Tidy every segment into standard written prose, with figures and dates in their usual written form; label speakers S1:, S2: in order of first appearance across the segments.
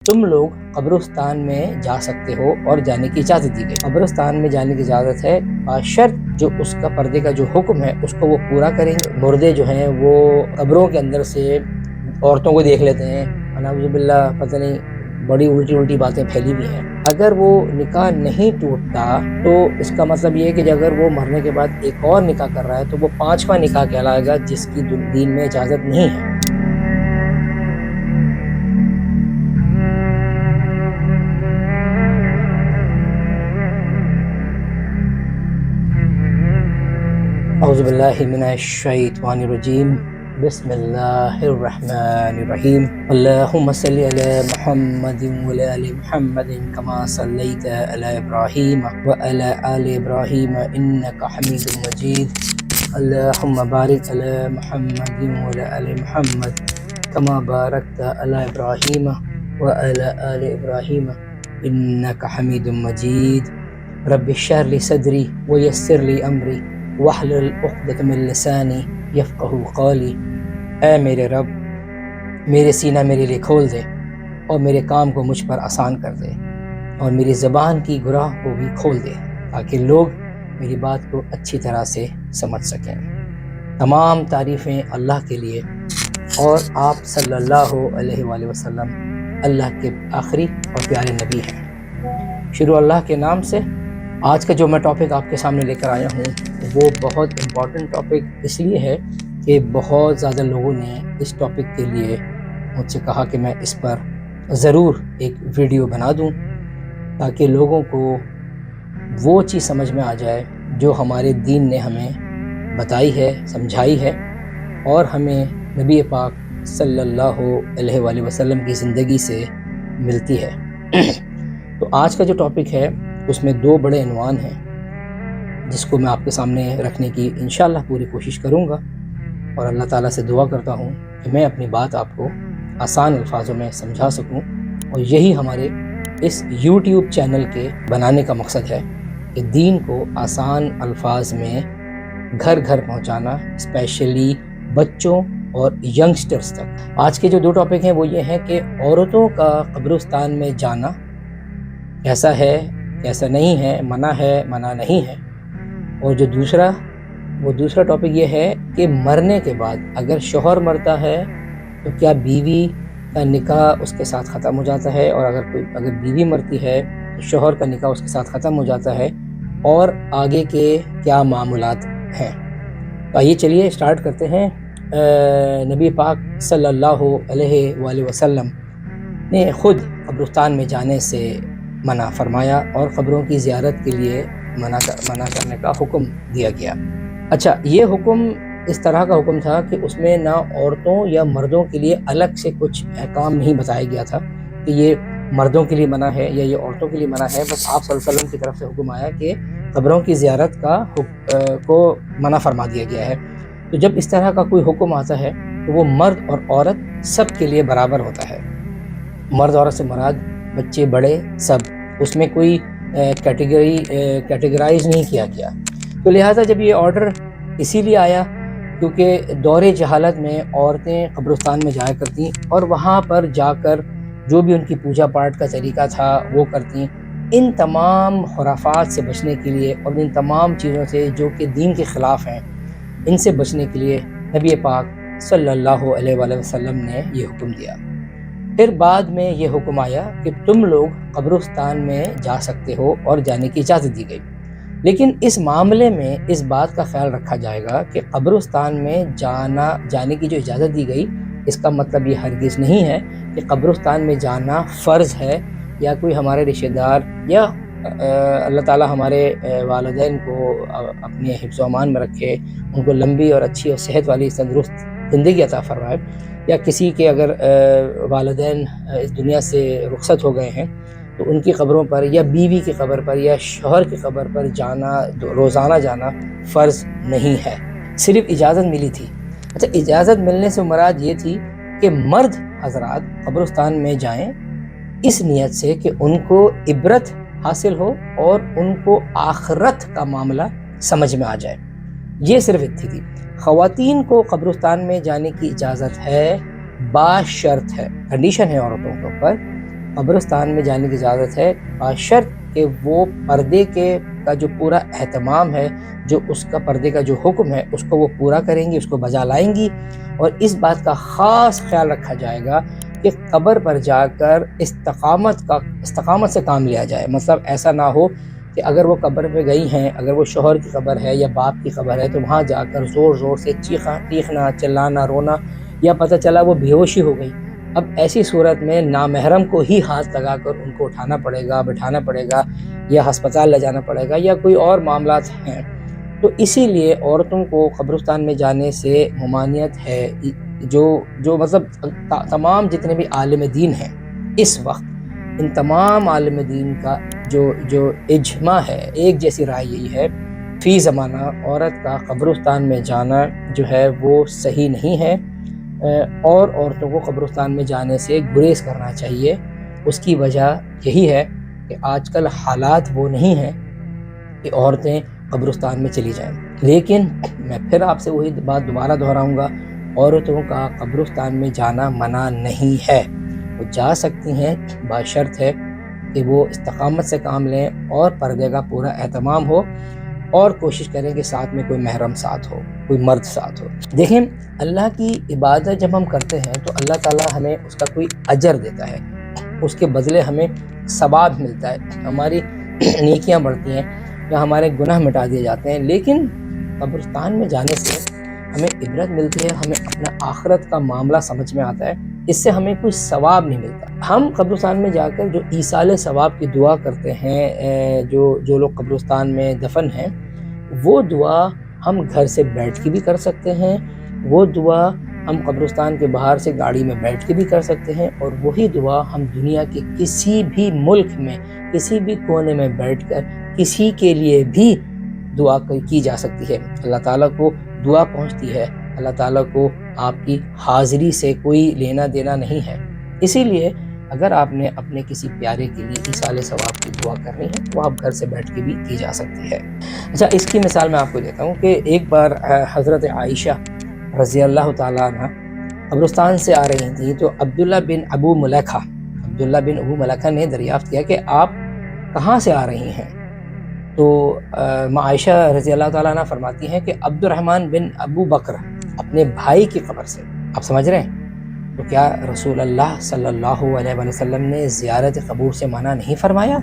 S1: تم لوگ قبرستان میں جا سکتے ہو اور جانے کی اجازت دی گئی۔ قبرستان میں جانے کی اجازت ہے بشرط جو اس کا پردے کا جو حکم ہے اس کو وہ پورا کریں گے۔ مردے جو ہیں وہ قبروں کے اندر سے عورتوں کو دیکھ لیتے ہیں، نعوذ باللہ پتہ نہیں بڑی الٹی باتیں پھیلی ہوئی ہیں۔ اگر وہ نکاح نہیں ٹوٹتا تو اس کا مطلب یہ ہے کہ اگر وہ مرنے کے بعد ایک اور نکاح کر رہا ہے تو وہ 5واں نکاح کہلائے گا، جس کی دین میں اجازت نہیں ہے۔ اعوذ باللہ من الشیطان الرجیم، بسم اللہ الرحمن الرحیم۔ اللہم صلی علی محمد وعلی آل محمد کما صلیت علی ابراہیم وعلی آل ابراہیم انک حمید مجید۔ اللہم بارک علی محمد وعلی آل محمد کما بارکت علی ابراہیم وعلی آل ابراہیم انک حمید مجید۔ رب اشرح لی صدری ویسر لی امری واحلل عقدۃ من لسانی یفقہوا قولی۔ اے میرے رب، میرے سینہ میرے لیے کھول دے اور میرے کام کو مجھ پر آسان کر دے، اور میری زبان کی گراہ کو بھی کھول دے تاکہ لوگ میری بات کو اچھی طرح سے سمجھ سکیں۔ تمام تعریفیں اللہ کے لیے، اور آپ صلی اللہ علیہ وآلہ وسلم اللہ کے آخری اور پیارے نبی ہیں۔ شروع اللہ کے نام سے۔ آج کا جو میں ٹاپک آپ کے سامنے لے کر آیا ہوں وہ بہت امپورٹنٹ ٹاپک اس لیے ہے کہ بہت زیادہ لوگوں نے اس ٹاپک کے لیے مجھ سے کہا کہ میں اس پر ضرور ایک ویڈیو بنا دوں تاکہ لوگوں کو وہ چیز سمجھ میں آ جائے جو ہمارے دین نے ہمیں بتائی ہے، سمجھائی ہے، اور ہمیں نبی پاک صلی اللہ علیہ وآلہ وسلم کی زندگی سے ملتی ہے۔ تو آج کا جو ٹاپک ہے اس میں 2 بڑے عنوان ہیں جس کو میں آپ کے سامنے رکھنے کی انشاءاللہ پوری کوشش کروں گا، اور اللہ تعالیٰ سے دعا کرتا ہوں کہ میں اپنی بات آپ کو آسان الفاظوں میں سمجھا سکوں، اور یہی ہمارے اس یوٹیوب چینل کے بنانے کا مقصد ہے کہ دین کو آسان الفاظ میں گھر گھر پہنچانا، اسپیشلی بچوں اور ینگسٹرز تک۔ آج کے جو 2 ٹاپک ہیں وہ یہ ہیں کہ عورتوں کا قبرستان میں جانا کیسا ہے، کیسا نہیں ہے، منع نہیں ہے، اور جو دوسرا ٹاپک یہ ہے کہ مرنے کے بعد اگر شوہر مرتا ہے تو کیا بیوی کا نکاح اس کے ساتھ ختم ہو جاتا ہے، اور اگر بیوی مرتی ہے تو شوہر کا نکاح اس کے ساتھ ختم ہو جاتا ہے، اور آگے کے کیا معاملات ہیں۔ تو آئیے چلیے اسٹارٹ کرتے ہیں۔ نبی پاک صلی اللہ علیہ وآلہ وسلم نے خود قبرستان میں جانے سے منع فرمایا اور قبروں کی زیارت کے لیے منع کرنے کا حکم دیا گیا۔ اچھا، یہ حکم اس طرح کا حکم تھا کہ اس میں نہ عورتوں یا مردوں کے لیے الگ سے کچھ احکام نہیں بتایا گیا تھا کہ یہ مردوں کے لیے منع ہے یا یہ عورتوں کے لیے منع ہے، بس آپ صلی اللہ علیہ وسلم کی طرف سے حکم آیا کہ قبروں کی زیارت کو منع فرما دیا گیا ہے۔ تو جب اس طرح کا کوئی حکم آتا ہے تو وہ مرد اور عورت سب کے لیے برابر ہوتا ہے۔ مرد عورت سے مراد بچے بڑے سب، اس میں کوئی کیٹیگرائز نہیں کیا گیا۔ تو لہٰذا جب یہ آرڈر اسی لیے آیا کیونکہ دور جہالت میں عورتیں قبرستان میں جایا کرتیں اور وہاں پر جا کر جو بھی ان کی پوجا پاٹ کا طریقہ تھا وہ کرتیں۔ ان تمام خرافات سے بچنے کے لیے اور ان تمام چیزوں سے جو کہ دین کے خلاف ہیں، ان سے بچنے کے لیے نبی پاک صلی اللہ علیہ وآلہ وسلم نے یہ حکم دیا۔ پھر بعد میں یہ حکم آیا کہ تم لوگ قبرستان میں جا سکتے ہو اور جانے کی اجازت دی گئی، لیکن اس معاملے میں اس بات کا خیال رکھا جائے گا کہ قبرستان میں جانے کی جو اجازت دی گئی اس کا مطلب یہ ہرگز نہیں ہے کہ قبرستان میں جانا فرض ہے، یا کوئی ہمارے رشتہ دار یا اللہ تعالیٰ ہمارے والدین کو اپنے حفظ و امان میں رکھے، ان کو لمبی اور اچھی اور صحت والی تندرست زندگی عطا فرمائے، یا کسی کے اگر والدین اس دنیا سے رخصت ہو گئے ہیں تو ان کی قبروں پر یا بیوی کی قبر پر یا شوہر کی قبر پر جانا، روزانہ جانا فرض نہیں ہے، صرف اجازت ملی تھی۔ اچھا، اجازت ملنے سے مراد یہ تھی کہ مرد حضرات قبرستان میں جائیں اس نیت سے کہ ان کو عبرت حاصل ہو اور ان کو آخرت کا معاملہ سمجھ میں آ جائے، یہ صرف اتنی تھی۔ خواتین کو قبرستان میں جانے کی اجازت ہے، بشرط ہے، کنڈیشن ہے عورتوں کے اوپر قبرستان میں جانے کی اجازت ہے، بشرط کہ وہ پردے کا جو پورا اہتمام ہے، جو اس کا پردے کا جو حکم ہے اس کو وہ پورا کریں گی، اس کو بجا لائیں گی، اور اس بات کا خاص خیال رکھا جائے گا کہ قبر پر جا کر استقامت سے کام لیا جائے۔ مطلب ایسا نہ ہو کہ اگر وہ قبر پہ گئی ہیں، اگر وہ شوہر کی قبر ہے یا باپ کی قبر ہے تو وہاں جا کر زور زور سے چیخنا، چلانا، رونا، یا پتہ چلا وہ بے ہوشی ہو گئی۔ اب ایسی صورت میں نامحرم کو ہی ہاتھ لگا کر ان کو اٹھانا پڑے گا، بٹھانا پڑے گا، یا ہسپتال لے جانا پڑے گا، یا کوئی اور معاملات ہیں۔ تو اسی لیے عورتوں کو قبرستان میں جانے سے ممانعت ہے۔ جو مطلب تمام جتنے بھی عالم دین ہیں اس وقت، ان تمام عالم دین کا جو اجماع ہے، ایک جیسی رائے یہی ہے، فی زمانہ عورت کا قبرستان میں جانا جو ہے وہ صحیح نہیں ہے، اور عورتوں کو قبرستان میں جانے سے گریز کرنا چاہیے۔ اس کی وجہ یہی ہے کہ آج کل حالات وہ نہیں ہیں کہ عورتیں قبرستان میں چلی جائیں۔ لیکن میں پھر آپ سے وہی بات دوبارہ دہراؤں گا، عورتوں کا قبرستان میں جانا منع نہیں ہے، وہ جا سکتی ہیں، بشرط ہے کہ وہ استقامت سے کام لیں اور پردے کا پورا اہتمام ہو، اور کوشش کریں کہ ساتھ میں کوئی محرم ساتھ ہو، کوئی مرد ساتھ ہو۔ دیکھیں، اللہ کی عبادت جب ہم کرتے ہیں تو اللہ تعالیٰ ہمیں اس کا کوئی اجر دیتا ہے، اس کے بدلے ہمیں ثواب ملتا ہے، ہماری نیکیاں بڑھتی ہیں یا ہمارے گناہ مٹا دیے جاتے ہیں۔ لیکن قبرستان میں جانے سے ہمیں عبرت ملتی ہے، ہمیں اپنا آخرت کا معاملہ سمجھ میں آتا ہے، اس سے ہمیں کوئی ثواب نہیں ملتا۔ ہم قبرستان میں جا کر جو ایصال ثواب کی دعا کرتے ہیں، جو لوگ قبرستان میں دفن ہیں، وہ دعا ہم گھر سے بیٹھ کے بھی کر سکتے ہیں، وہ دعا ہم قبرستان کے باہر سے گاڑی میں بیٹھ کے بھی کر سکتے ہیں، اور وہی دعا ہم دنیا کے کسی بھی ملک میں، کسی بھی کونے میں بیٹھ کر کسی کے لیے بھی دعا کی جا سکتی ہے۔ اللہ تعالیٰ کو دعا پہنچتی ہے، اللہ تعالیٰ کو آپ کی حاضری سے کوئی لینا دینا نہیں ہے۔ اسی لیے اگر آپ نے اپنے کسی پیارے کے لیے ایصال ثواب کی دعا کرنی ہے وہ آپ گھر سے بیٹھ کے بھی کی جا سکتی ہے۔ اچھا، اس کی مثال میں آپ کو دیتا ہوں کہ ایک بار حضرت عائشہ رضی اللہ تعالیٰ عنہ قبرستان سے آ رہی تھیں تو عبداللہ بن ابو ملیکہ نے دریافت کیا کہ آپ کہاں سے آ رہی ہیں؟ تو عائشہ رضی اللہ تعالیٰ عنہ فرماتی ہیں کہ عبد الرحمن بن ابو بکر اپنے بھائی کی قبر سے۔ آپ سمجھ رہے ہیں؟ تو کیا رسول اللہ صلی اللہ علیہ وسلم نے زیارت قبور سے منع نہیں فرمایا؟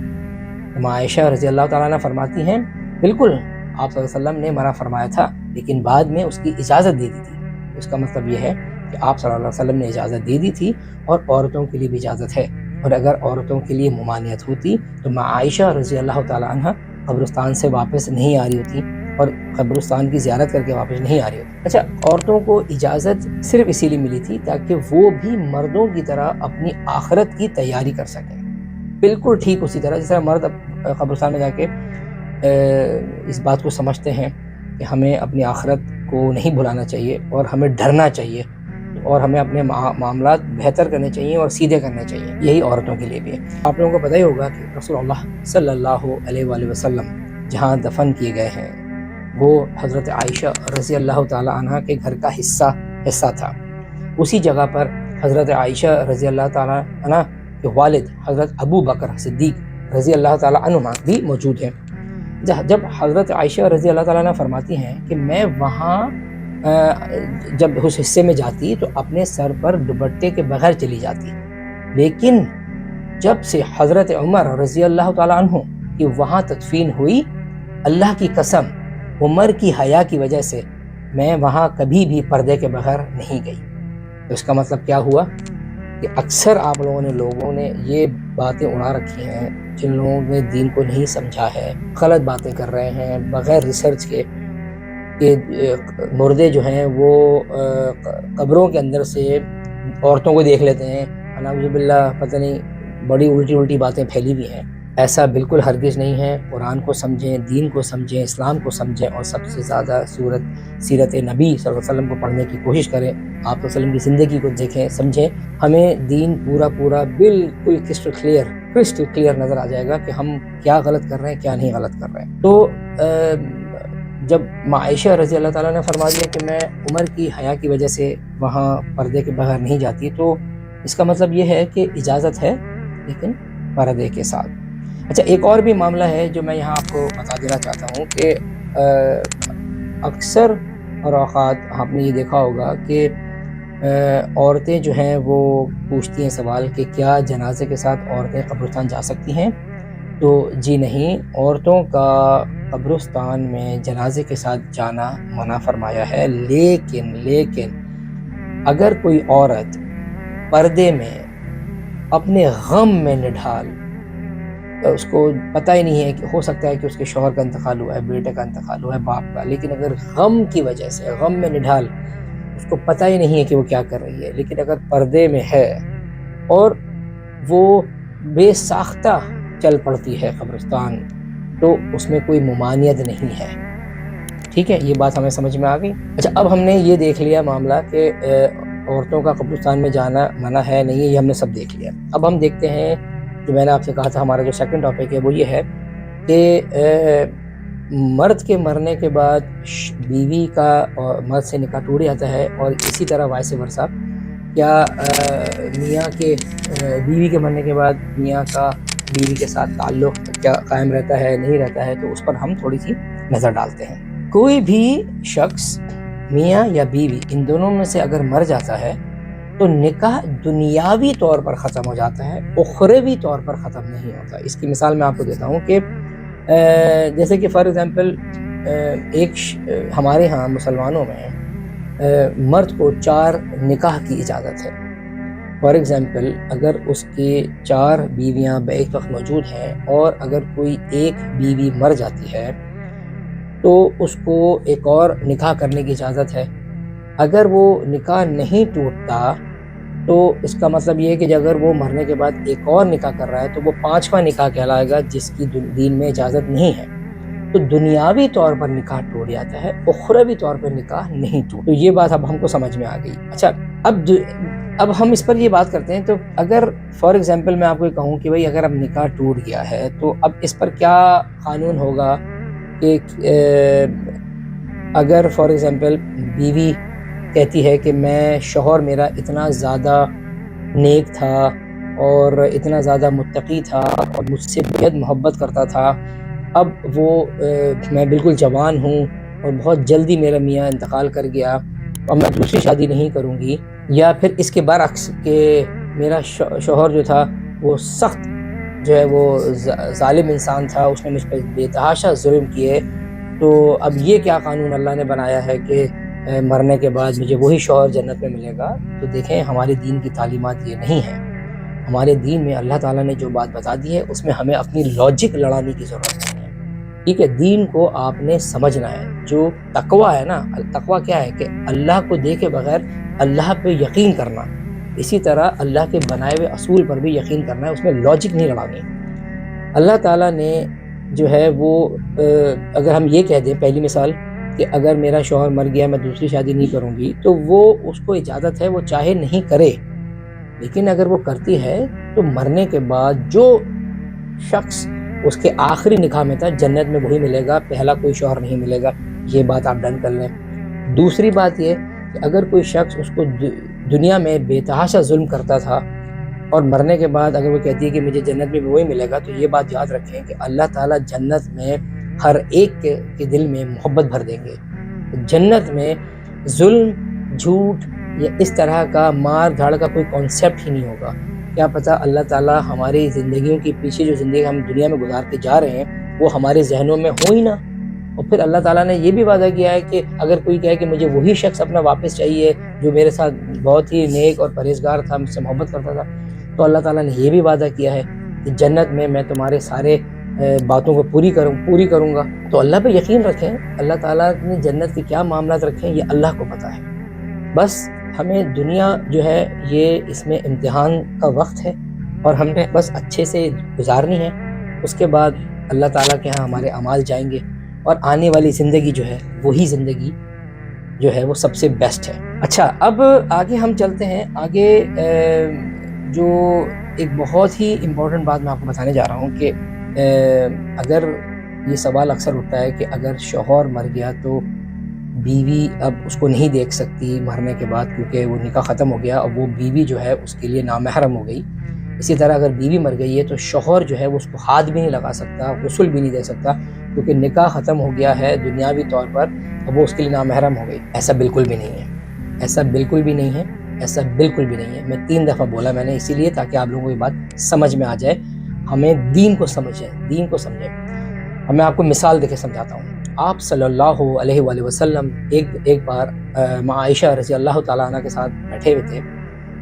S1: عائشہ رضی اللہ تعالیٰ عنہ فرماتی ہیں بالکل، آپ صلی اللہ علیہ وسلم نے منع فرمایا تھا، لیکن بعد میں اس کی اجازت دے دی تھی۔ اس کا مطلب یہ ہے کہ آپ صلی اللہ علیہ وسلم نے اجازت دے دی تھی، اور عورتوں کے لیے بھی اجازت ہے، اور اگر عورتوں کے لیے ممانعت ہوتی تو عائشہ رضی اللہ تعالیٰ عنہ قبرستان سے واپس نہیں آ رہی ہوتی، اور قبرستان کی زیارت کر کے واپس نہیں آ رہی ہوتی۔ اچھا، عورتوں کو اجازت صرف اسی لیے ملی تھی تاکہ وہ بھی مردوں کی طرح اپنی آخرت کی تیاری کر سکیں، بالکل ٹھیک اسی طرح جس طرح مرد قبرستان میں جا کے اس بات کو سمجھتے ہیں کہ ہمیں اپنی آخرت کو نہیں بھلانا چاہیے، اور ہمیں ڈرنا چاہیے، اور ہمیں اپنے معاملات بہتر کرنے چاہیے اور سیدھے کرنے چاہیے، یہی عورتوں کے لیے بھی ہے۔ آپ لوگوں کو پتہ ہی ہوگا کہ رسول اللہ صلی اللہ علیہ وآلہ وسلم جہاں دفن کیے گئے ہیں وہ حضرت عائشہ رضی اللہ تعالیٰ عنہ کے گھر کا حصہ تھا۔ اسی جگہ پر حضرت عائشہ رضی اللہ تعالیٰ عنہ کے والد حضرت ابو بکر صدیق رضی اللہ تعالیٰ عنہ بھی موجود ہیں۔ جب حضرت عائشہ رضی اللہ تعالیٰ عنہ فرماتی ہیں کہ میں وہاں جب اس حصے میں جاتی تو اپنے سر پر دوپٹے کے بغیر چلی جاتی، لیکن جب سے حضرت عمر رضی اللہ تعالیٰ عنہ کی وہاں تدفین ہوئی، اللہ کی قسم عمر کی حیا کی وجہ سے میں وہاں کبھی بھی پردے کے بغیر نہیں گئی۔ تو اس کا مطلب کیا ہوا کہ اکثر آپ لوگوں نے یہ باتیں اڑا رکھی ہیں، جن لوگوں نے دین کو نہیں سمجھا ہے، غلط باتیں کر رہے ہیں بغیر ریسرچ کے، کہ مردے جو ہیں وہ قبروں کے اندر سے عورتوں کو دیکھ لیتے ہیں، نعوذ باللہ، پتہ نہیں بڑی الٹی باتیں پھیلی ہوئی ہیں۔ ایسا بالکل ہرگز نہیں ہے۔ قرآن کو سمجھیں، دین کو سمجھیں، اسلام کو سمجھیں، اور سب سے زیادہ سیرت نبی صلی اللہ علیہ وسلم کو پڑھنے کی کوشش کریں، آپ صلی اللہ علیہ وسلم کی زندگی کو دیکھیں، سمجھیں۔ ہمیں دین پورا بالکل کرسٹل کلیئر نظر آ جائے گا کہ ہم کیا غلط کر رہے ہیں، کیا نہیں غلط کر رہے ہیں۔ تو جب عائشہ رضی اللہ تعالیٰ نے فرما دیا کہ میں عمر کی حیا کی وجہ سے وہاں پردے کے بغیر نہیں جاتی، تو اس کا مطلب یہ ہے کہ اجازت ہے، لیکن پردے کے ساتھ۔ اچھا، ایک اور بھی معاملہ ہے جو میں یہاں آپ کو بتا دینا چاہتا ہوں کہ اکثر اور اوقات آپ نے یہ دیکھا ہوگا کہ عورتیں جو ہیں وہ پوچھتی ہیں سوال کہ کیا جنازے کے ساتھ عورتیں قبرستان جا سکتی ہیں؟ تو جی نہیں، عورتوں کا قبرستان میں جنازے کے ساتھ جانا منع فرمایا ہے، لیکن اگر کوئی عورت پردے میں اپنے غم میں نڈھال، اس کو پتہ ہی نہیں ہے کہ ہو سکتا ہے کہ اس کے شوہر کا انتقال ہوا ہے، بیٹے کا انتقال ہوا ہے، باپ کا، لیکن اگر غم کی وجہ سے غم میں نڈھال اس کو پتہ ہی نہیں ہے کہ وہ کیا کر رہی ہے، لیکن اگر پردے میں ہے اور وہ بے ساختہ چل پڑتی ہے قبرستان، تو اس میں کوئی ممانعت نہیں ہے۔ ٹھیک ہے، یہ بات ہمیں سمجھ میں آ گئی۔ اچھا، اب ہم نے یہ دیکھ لیا معاملہ کہ عورتوں کا قبرستان میں جانا منع ہے نہیں ہے، یہ ہم نے سب دیکھ لیا۔ اب ہم دیکھتے ہیں جو میں نے آپ سے کہا تھا، ہمارا جو سیکنڈ ٹاپک ہے وہ یہ ہے کہ مرد کے مرنے کے بعد بیوی کا مرد سے نکاح ٹوٹ جاتا ہے، اور اسی طرح وائس ورثہ، کیا میاں کے بیوی کے مرنے کے بعد میاں کا بیوی کے ساتھ تعلق کیا قائم رہتا ہے نہیں رہتا ہے، تو اس پر ہم تھوڑی سی نظر ڈالتے ہیں۔ کوئی بھی شخص میاں یا بیوی ان دونوں میں سے اگر مر جاتا ہے تو نکاح دنیاوی طور پر ختم ہو جاتا ہے، اخروی طور پر ختم نہیں ہوتا۔ اس کی مثال میں آپ کو دیتا ہوں کہ جیسے کہ فار ایگزامپل ہمارے ہاں مسلمانوں میں مرد کو 4 نکاح کی اجازت ہے۔ فار ایگزامپل اگر اس کے 4 بیویاں بیک وقت موجود ہیں اور اگر کوئی ایک بیوی مر جاتی ہے تو اس کو ایک اور نکاح کرنے کی اجازت ہے۔ اگر وہ نکاح نہیں ٹوٹتا تو اس کا مطلب یہ ہے کہ اگر وہ مرنے کے بعد ایک اور نکاح کر رہا ہے تو وہ 5واں نکاح کہلائے گا، جس کی دین میں اجازت نہیں ہے۔ تو دنیاوی طور پر نکاح ٹوٹ جاتا ہے، اخروی طور پر نکاح نہیں ٹوٹ۔ تو یہ بات اب ہم کو سمجھ میں آ گئی۔ اچھا، اب ہم اس پر یہ بات کرتے ہیں، تو اگر فار ایگزامپل میں آپ کو کہوں کہ بھئی اگر اب نکاح ٹوٹ گیا ہے تو اب اس پر کیا قانون ہوگا کہ اگر فار ایگزامپل بیوی کہتی ہے کہ میں شوہر میرا اتنا زیادہ نیک تھا اور اتنا زیادہ متقی تھا اور مجھ سے بہت محبت کرتا تھا، اب وہ میں بالکل جوان ہوں اور بہت جلدی میرا میاں انتقال کر گیا اور میں دوسری شادی نہیں کروں گی، یا پھر اس کے برعکس کہ میرا شوہر جو تھا وہ سخت جو ہے وہ ظالم انسان تھا، اس نے مجھ پر بے تحاشا ظلم کیے، تو اب یہ کیا قانون اللہ نے بنایا ہے کہ مرنے کے بعد مجھے وہی شوہر جنت میں ملے گا؟ تو دیکھیں، ہمارے دین کی تعلیمات یہ نہیں ہیں۔ ہمارے دین میں اللہ تعالیٰ نے جو بات بتا دی ہے اس میں ہمیں اپنی لاجک لڑانے کی ضرورت نہیں ہے۔ ٹھیک ہے، دین کو آپ نے سمجھنا ہے۔ جو تقویٰ ہے نا، تقویٰ کیا ہے کہ اللہ کو دیکھے بغیر اللہ پہ یقین کرنا، اسی طرح اللہ کے بنائے ہوئے اصول پر بھی یقین کرنا ہے، اس میں لاجک نہیں لڑانی۔ اللہ تعالیٰ نے جو ہے وہ اگر ہم یہ کہہ دیں، پہلی مثال کہ اگر میرا شوہر مر گیا میں دوسری شادی نہیں کروں گی، تو وہ اس کو اجازت ہے، وہ چاہے نہیں کرے، لیکن اگر وہ کرتی ہے تو مرنے کے بعد جو شخص اس کے آخری نکاح میں تھا جنت میں وہی ملے گا، پہلا کوئی شوہر نہیں ملے گا۔ یہ بات آپ ڈن کر لیں۔ دوسری بات یہ کہ اگر کوئی شخص اس کو دنیا میں بے تحاشا ظلم کرتا تھا اور مرنے کے بعد اگر وہ کہتی ہے کہ مجھے جنت میں بھی وہی ملے گا، تو یہ بات یاد رکھیں کہ اللہ تعالیٰ جنت میں ہر ایک کے دل میں محبت بھر دیں گے۔ جنت میں ظلم، جھوٹ یا اس طرح کا مار دھاڑ کا کوئی کانسیپٹ ہی نہیں ہوگا۔ کیا پتہ اللہ تعالیٰ ہماری زندگیوں کے پیچھے جو زندگی ہم دنیا میں گزار کے جا رہے ہیں وہ ہمارے ذہنوں میں ہو ہی نہ۔ اور پھر اللہ تعالیٰ نے یہ بھی وعدہ کیا ہے کہ اگر کوئی کہے کہ مجھے وہی شخص اپنا واپس چاہیے جو میرے ساتھ بہت ہی نیک اور پرہیزگار تھا، مجھ سے محبت کرتا تھا، تو اللہ تعالیٰ نے یہ بھی وعدہ کیا ہے کہ جنت میں تمہارے سارے باتوں کو پوری کروں گا۔ تو اللہ پہ یقین رکھیں۔ اللہ تعالیٰ نے جنت کے کیا معاملات رکھیں یہ اللہ کو پتہ ہے۔ بس ہمیں دنیا جو ہے یہ اس میں امتحان کا وقت ہے اور ہم نے بس اچھے سے گزارنی ہے، اس کے بعد اللہ تعالیٰ کے ہاں ہمارے اعمال جائیں گے اور آنے والی زندگی جو ہے وہی زندگی جو ہے وہ سب سے بیسٹ ہے۔ اچھا، اب آگے ہم چلتے ہیں۔ آگے جو ایک بہت ہی امپورٹنٹ بات میں آپ کو بتانے جا رہا ہوں کہ اگر یہ سوال اکثر اٹھتا ہے کہ اگر شوہر مر گیا تو بیوی اب اس کو نہیں دیکھ سکتی مرنے کے بعد، کیونکہ وہ نکاح ختم ہو گیا اور وہ بیوی جو ہے اس کے لیے نامحرم ہو گئی، اسی طرح اگر بیوی مر گئی ہے تو شوہر جو ہے وہ اس کو ہاتھ بھی نہیں لگا سکتا، غسل بھی نہیں دے سکتا، کیونکہ نکاح ختم ہو گیا ہے دنیاوی طور پر، اب وہ اس کے لیے نامحرم ہو گئی۔ ایسا بالکل بھی نہیں ہے، ایسا بالکل بھی نہیں ہے، ایسا بالکل بھی نہیں ہے۔ میں 3 دفعہ بولا میں نے اسی لیے تاکہ آپ لوگوں کو یہ بات سمجھ میں آ جائے، ہمیں دین کو سمجھیں، دین کو سمجھیں۔ اب میں آپ کو مثال دے کے سمجھاتا ہوں۔ آپ صلی اللہ علیہ وآلہ وسلم ایک بار ماں عائشہ رضی اللہ تعالیٰ عنہ کے ساتھ بیٹھے ہوئے تھے،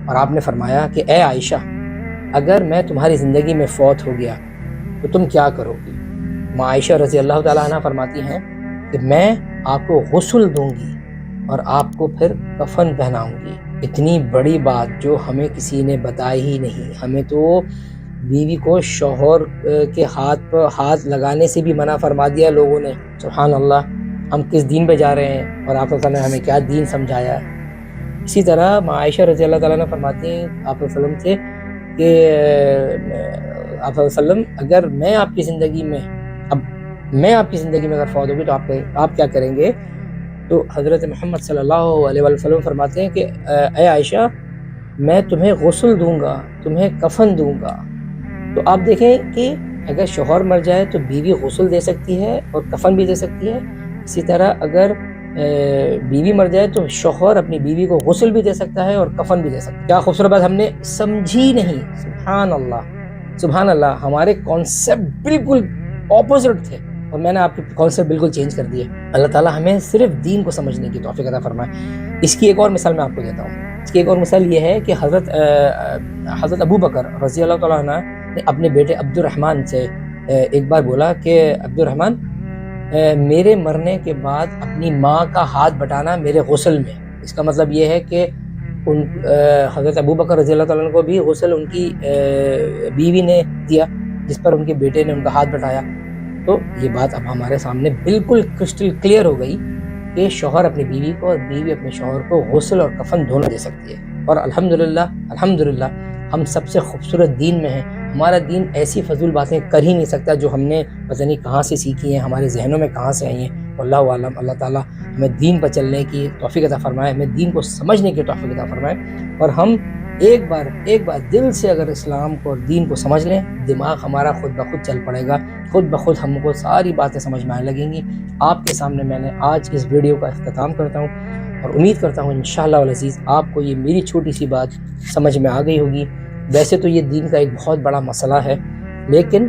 S1: اور آپ نے فرمایا کہ اے عائشہ، اگر میں تمہاری زندگی میں فوت ہو گیا تو تم کیا کرو گی؟ ماں عائشہ رضی اللہ تعالیٰ عنہ فرماتی ہیں کہ میں آپ کو غسل دوں گی اور آپ کو پھر کفن پہناؤں گی۔ اتنی بڑی بات جو ہمیں کسی نے بتائی ہی نہیں۔ ہمیں تو بیوی کو شوہر کے ہاتھ پر ہاتھ لگانے سے بھی منع فرما دیا لوگوں نے۔ سبحان اللہ، ہم کس دین پہ جا رہے ہیں، اور آپ صلی اللہ علیہ وسلم نے ہمیں کیا دین سمجھایا ہے۔ اسی طرح ماں عائشہ رضی اللہ تعالیٰ نے فرماتی ہیں آپ صلی اللہ علیہ وسلم سے کہ آپ صلی اللہ علیہ وسلم، اگر میں آپ کی زندگی میں اگر فوت ہوگی تو آپ کیا کریں گے؟ تو حضرت محمد صلی اللہ علیہ وسلم فرماتے ہیں کہ اے عائشہ، میں تمہیں غسل دوں گا، تمہیں کفن دوں گا۔ تو آپ دیکھیں کہ اگر شوہر مر جائے تو بیوی غسل دے سکتی ہے اور کفن بھی دے سکتی ہے۔ اسی طرح اگر بیوی مر جائے تو شوہر اپنی بیوی کو غسل بھی دے سکتا ہے اور کفن بھی دے سکتا ہے۔ کیا خوبصورت بات ہم نے سمجھی نہیں۔ سبحان اللہ، سبحان اللہ، ہمارے کانسیپٹ بالکل اپوزٹ تھے، اور میں نے آپ کے کانسیپٹ بالکل چینج کر دیے۔ اللہ تعالیٰ ہمیں صرف دین کو سمجھنے کی توفیق عطا فرمائے۔ اس کی ایک اور مثال میں آپ کو دیتا ہوں۔ اس کی ایک اور مثال یہ ہے کہ حضرت ابو بکر رضی اللہ تعالیٰ عنہ نے اپنے بیٹے عبد الرحمن سے ایک بار بولا کہ عبد الرحمن، میرے مرنے کے بعد اپنی ماں کا ہاتھ بٹانا میرے غسل میں۔ اس کا مطلب یہ ہے کہ حضرت ابو بکر رضی اللہ تعالیٰ عنہ کو بھی غسل ان کی بیوی نے دیا، جس پر ان کے بیٹے نے ان کا ہاتھ بٹایا۔ تو یہ بات اب ہمارے سامنے بالکل کرسٹل کلیئر ہو گئی کہ شوہر اپنی بیوی کو اور بیوی اپنے شوہر کو غسل اور کفن دونوں دے سکتی ہے۔ اور الحمدللہ ہم سب سے خوبصورت دین میں ہیں۔ ہمارا دین ایسی فضول باتیں کر ہی نہیں سکتا جو ہم نے پتہ نہیں کہاں سے سیکھی ہیں، ہمارے ذہنوں میں کہاں سے آئی ہیں۔ واللہ عالم، اللہ تعالیٰ ہمیں دین پر چلنے کی توفیق عطا فرمائے، ہمیں دین کو سمجھنے کی توفیق عطا فرمائے، اور ہم ایک بار دل سے اگر اسلام کو اور دین کو سمجھ لیں، دماغ ہمارا خود بخود چل پڑے گا، خود بخود ہم کو ساری باتیں سمجھ میں آنے لگیں گی۔ آپ کے سامنے میں نے آج اس ویڈیو کا اختتام کرتا ہوں، اور امید کرتا ہوں انشاءاللہ العزیز آپ کو یہ میری چھوٹی سی بات سمجھ میں آ گئی ہوگی۔ ویسے تو یہ دین کا ایک بہت بڑا مسئلہ ہے، لیکن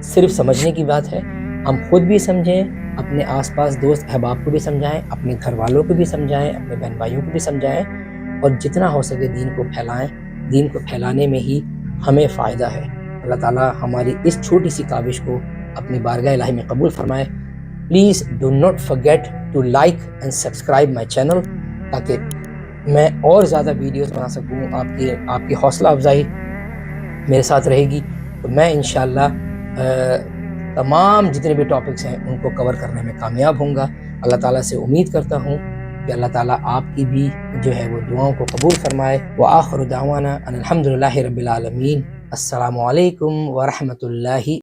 S1: صرف سمجھنے کی بات ہے۔ ہم خود بھی سمجھیں، اپنے آس پاس دوست احباب کو بھی سمجھائیں، اپنے گھر والوں کو بھی سمجھائیں، اپنے بہن بھائیوں کو بھی سمجھائیں، اور جتنا ہو سکے دین کو پھیلائیں۔ دین کو پھیلانے میں ہی ہمیں فائدہ ہے۔ اللہ تعالیٰ ہماری اس چھوٹی سی کاوش کو اپنی بارگاہ الہی میں قبول فرمائے۔ Please do not forget to like and subscribe my channel, تاکہ میں اور زیادہ ویڈیوز بنا سکوں۔ آپ کی حوصلہ افزائی میرے ساتھ رہے گی، تو میں انشاءاللہ تمام جتنے بھی ٹاپکس ہیں ان کو کور کرنے میں کامیاب ہوں گا۔ اللہ تعالیٰ سے امید کرتا ہوں کہ اللہ تعالیٰ آپ کی بھی جو ہے وہ دعاؤں کو قبول فرمائے۔ وآخر دعوانا ان الحمدللہ رب العالمین۔ السلام علیکم ورحمۃ اللہ